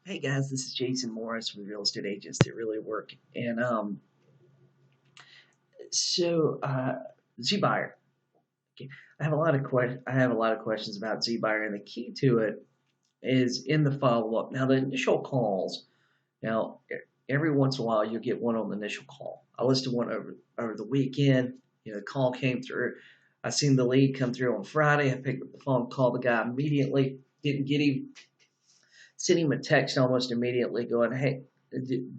Hey guys, this is Jason Morris from Real Estate Agents That Really Work. And so zBuyer. Okay. I have a lot of questions about zBuyer, and the key to it is in the follow up. Now the initial calls. Now every once in a while you'll get one on the initial call. I listed one over the weekend. The call came through. I seen the lead come through on Friday. I picked up the phone, called the guy immediately. Didn't get him. Sent him a text almost immediately going, hey,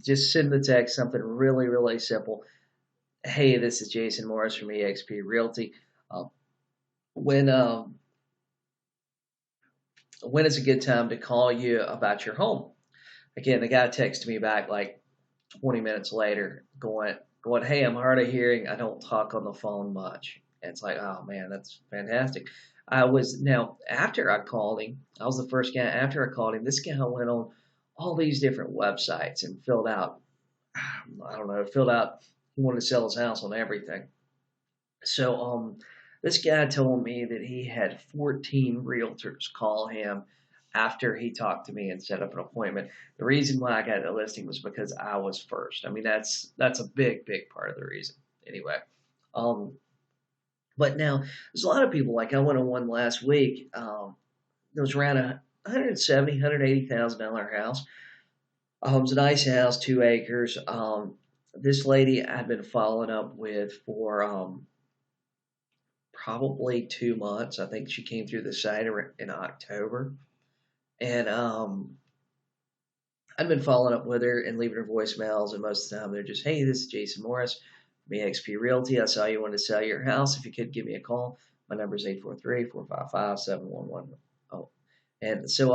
just send the text something really, really simple. Hey, this is Jason Morris from eXp Realty. Uh, when um, when is a good time to call you about your home? Again, the guy texted me back like 20 minutes later, going, hey, I'm hard of hearing. I don't talk on the phone much. And it's like, oh man, that's fantastic. I was now after I called him, I was the first guy after I called him. This guy went on all these different websites and filled out, I don't know, filled out. He wanted to sell his house on everything. So this guy told me that he had 14 realtors call him after he talked to me and set up an appointment. The reason why I got the listing was because I was first. I mean, that's a big part of the reason. Anyway, um, but now there's a lot of people. Like I went on one last week. It was around a 170, $180,000 house. It was a nice house, 2 acres. This lady I'd been following up with for probably 2 months. I think she came through the site in October, and I've been following up with her and leaving her voicemails. And most of the time, they're just, "Hey, this is Jason Morris from eXp Realty. I saw you wanted to sell your house. If you could give me a call, my number is 843-455-7111." Oh, and so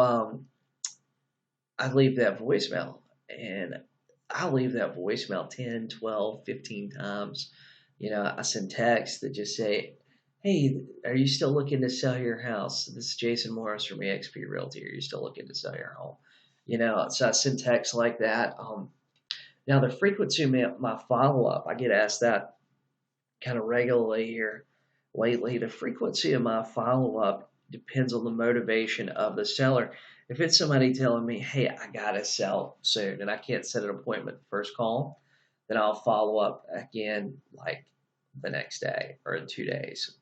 I leave that voicemail, and I leave that voicemail 10, 12, 15 times. I send texts that just say, hey, are you still looking to sell your house? This is Jason Morris from eXp Realty. Are you still looking to sell your home? So I send texts like that. Now, the frequency of my follow up, I get asked that kind of regularly here lately. The frequency of my follow up depends on the motivation of the seller. If it's somebody telling me, hey, I got to sell soon and I can't set an appointment first call, then I'll follow up again like the next day or in 2 days.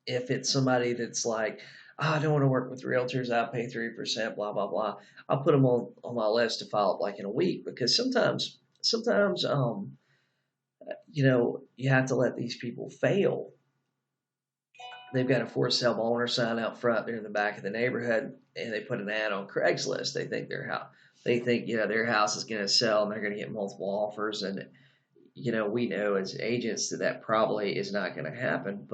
If it's somebody that's like, oh, I don't want to work with realtors, I pay 3%, blah, blah, blah, I'll put them on my list to follow up like in a week because sometimes, you have to let these people fail. They've got a for sale by owner sign out front. They're in the back of the neighborhood, and they put an ad on Craigslist. They think their house is going to sell, and they're going to get multiple offers. And we know as agents that probably is not going to happen.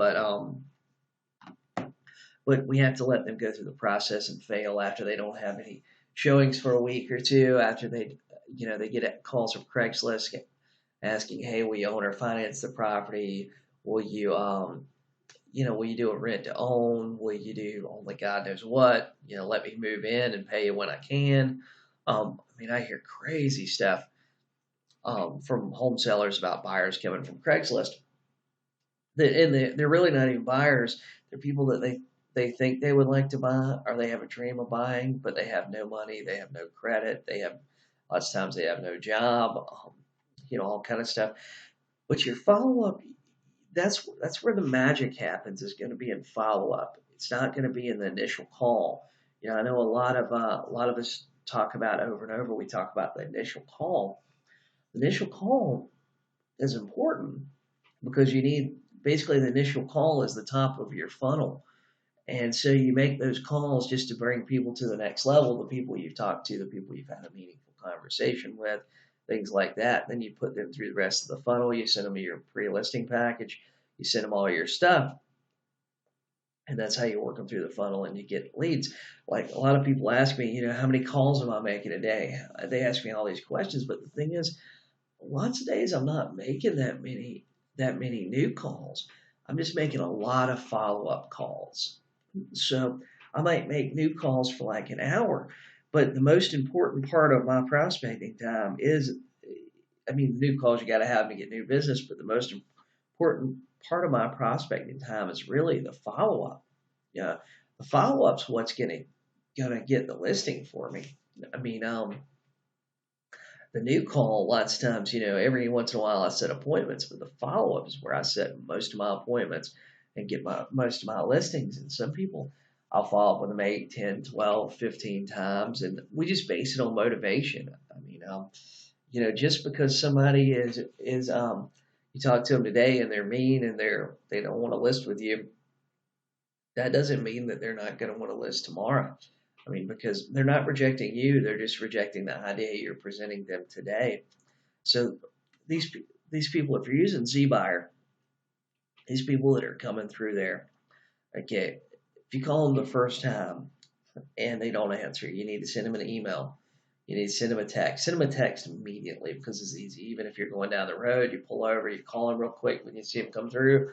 But we have to let them go through the process and fail after they don't have any showings for a week or two. After they get calls from Craigslist asking, "Hey, will you own or finance the property? Will you will you do a rent to own? Will you do only God knows what? Let me move in and pay you when I can." I hear crazy stuff from home sellers about buyers coming from Craigslist. They're really not even buyers. They're people that they think they would like to buy, or they have a dream of buying, but they have no money, they have no credit, they have lots of times they have no job, all kind of stuff. But your follow up, that's where the magic happens. Is going to be in follow up. It's not going to be in the initial call. I know a lot of us talk about over and over. We talk about the initial call. The initial call is important because you need basically the initial call is the top of your funnel. And so you make those calls just to bring people to the next level, the people you've talked to, the people you've had a meaningful conversation with, things like that. Then you put them through the rest of the funnel. You send them your pre-listing package. You send them all your stuff. And that's how you work them through the funnel and you get leads. Like a lot of people ask me, how many calls am I making a day? They ask me all these questions, but the thing is, lots of days I'm not making that many new calls. I'm just making a lot of follow-up calls. So I might make new calls for like an hour, but the most important part of my prospecting time is, new calls you got to have to get new business, but the most important part of my prospecting time is really the follow-up. Yeah, the follow-up's what's going to gonna get the listing for me. I mean, the new call, lots of times, every once in a while I set appointments, but the follow up is where I set most of my appointments and get most of my listings. And some people, I'll follow up with them 8, 10, 12, 15 times, and we just base it on motivation. I mean, just because somebody is you talk to them today and they're mean and they don't want to list with you, that doesn't mean that they're not going to want to list tomorrow. I mean, because they're not rejecting you, they're just rejecting the idea you're presenting them today. So these these people, if you're using zBuyer, these people that are coming through there, okay, if you call them the first time and they don't answer, you need to send them an email. You need to send them a text. Send them a text immediately because it's easy. Even if you're going down the road, you pull over, you call them real quick when you see them come through.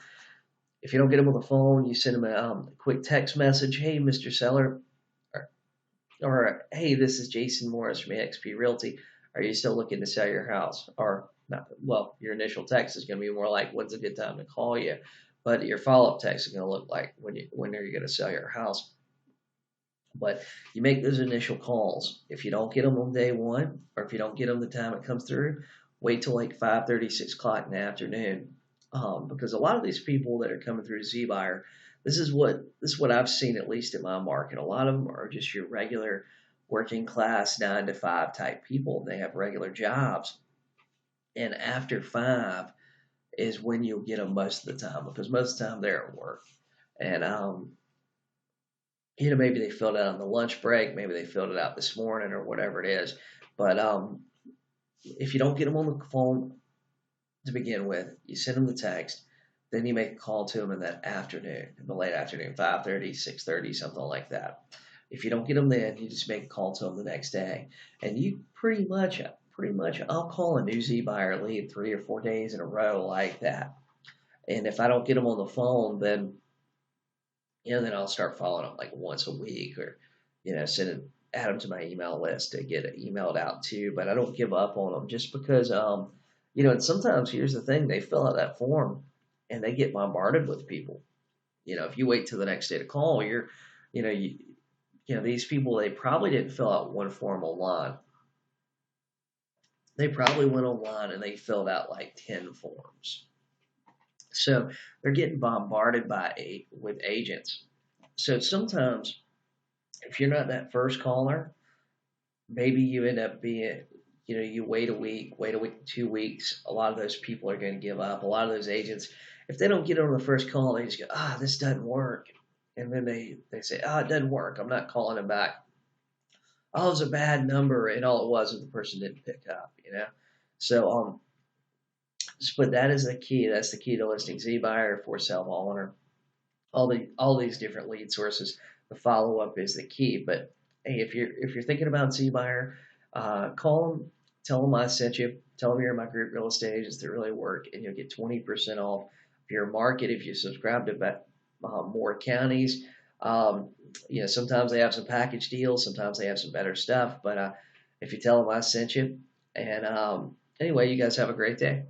If you don't get them on the phone, you send them a quick text message. Hey, Mr. Seller, or hey, this is Jason Morris from eXp Realty. Are you still looking to sell your house? Or not, well, your initial text is going to be more like, when's a good time to call you? But your follow-up text is going to look like, when are you going to sell your house? But you make those initial calls. If you don't get them on day one, or if you don't get them the time it comes through, wait till like 5:30, 6 o'clock in the afternoon. Because a lot of these people that are coming through zBuyer, this is what I've seen, at least in my market. A lot of them are just your regular working class 9 to 5 type people. They have regular jobs, and after 5 is when you'll get them most of the time, because most of the time they're at work. And maybe they filled it out on the lunch break, maybe they filled it out this morning or whatever it is. But if you don't get them on the phone to begin with, you send them the text, then you make a call to them in that afternoon, in the late afternoon, 5:30, 6:30, something like that. If you don't get them then, you just make a call to them the next day. And you pretty much, I'll call a new zBuyer lead 3 or 4 days in a row like that. And if I don't get them on the phone, then I'll start following up like once a week, or, add them to my email list to get it emailed out to. But I don't give up on them just because, and sometimes here's the thing, they fill out that form and they get bombarded with people. If you wait till the next day to call, these people, they probably didn't fill out one form online. They probably went online and they filled out like 10 forms. So they're getting bombarded with agents. So sometimes, if you're not that first caller, maybe you end up being, you wait a week, 2 weeks. A lot of those people are going to give up. A lot of those agents, if they don't get on the first call, they just go, this doesn't work. And then they say, it doesn't work. I'm not calling him back. Oh, it was a bad number. And all it was the person didn't pick up, So, but that is the key. That's the key to listing zBuyer, for sale by owner. All these different lead sources. The follow up is the key. But hey, if you're thinking about zBuyer, call them, tell them I sent you, tell them you're in my group real estate agents that really work, and you'll get 20% off your market if you subscribe to more counties. Sometimes they have some package deals, sometimes they have some better stuff. But if you tell them I sent you, and anyway, you guys have a great day.